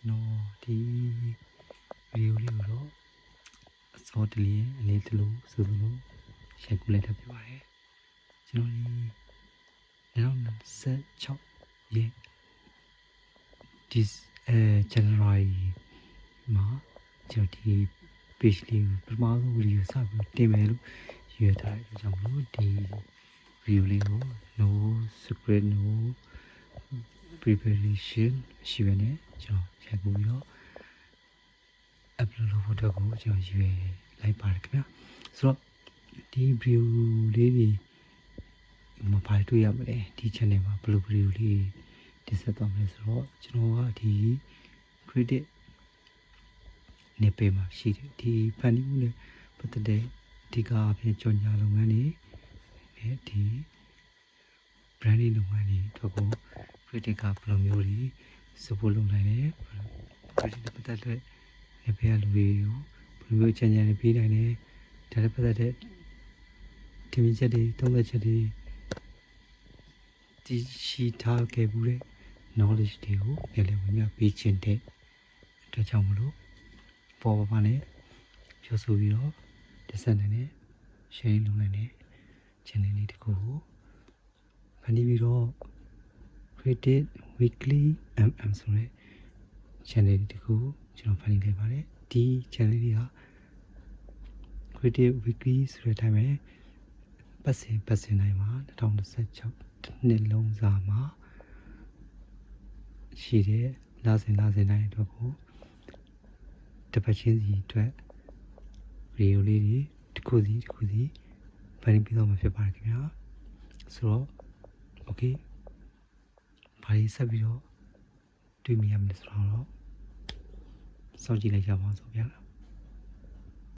No, the really row. So the little solo, shakulate up your head. Johnny, now set chop, yeah. This general ma, Jody, Pishly, Pramado, will you sub, Timel, you tried to jump, the really no secret, no preparation, Shivene, Joe, Shakuyo. Upload photoကိုကျွန်တော်ရွေးလိုက်ပါတယ်ခင်ဗျာဆိုတော့ဒီ view လေးတွေမှာဘာတွေ့ရမလဲဒီ channel မှာဘယ်လို view လေးတင်ဆက်သွားမလဲဆိုတော့ကျွန်တော်ကဒီ credit နဲ့ပေးမှာရှိတယ်ဒီ funding နဲ့ပတ်သက်တဲ့ဒီကအပြင်ကြော်ညာလုပ်ငန်းတွေနဲ့ဒီ branding လုပ်ငန်းတွေတို့ကို credit ကဘယ်လိုမျိုးတွေ support လုပ်နိုင်လဲ credit နဲ့ပတ်သက်တဲ့အဖေလူတွေကိုဘယ်လိုမျိုးချမ်းချမ်းလေးပေးနိုင်လဲဒါလည်းပတ်သက်တဲ့ဒီမြင့်ချက်တွေသုံးသက်ချက်တွေဒီရှိထားခဲ့ဘူးတဲ့ knowledge တွေကိုပြန်လည်ဝင်ပြပေးခြင်းတဲ့အတွက်ကြောင့်မလို့ပေါ်ပါနဲ့ပြောဆိုပြီးတော့တက်ဆက်နိုင်တဲ့ share လုပ်နိုင်တဲ့ channel လေးတစ်ခုကိုဖန်တီးပြီးတော့ credit weekly mm ဆိုတဲ့ channel လေးတစ်ခုကျွန်တော်ဖန်တီးလိုက်ပါတယ်ဒီ channel လေးက credit weekly ဆိုတဲ့အတိုင်းပဲပတ်စဉ်တိုင်းမှာ2026နှစ်လုံးစာမှာရှိတဲ့လစဉ်တိုင်းအတွက်ကိုတစ်ပတ်ချင်းစီအတွက် video လေးတွေတစ်ခုစီဖန်တီးပြီးတော့မှာဖြစ်ပါတယ်ခင်ဗျာဆိုတော့ okay ဘာလို့ဆက်ပြီးတော့တွေ့မြင်ရမလဲဆိုတော့စောင့်ကြည့်လိုက်ကြပါဦးဆိုဗျာ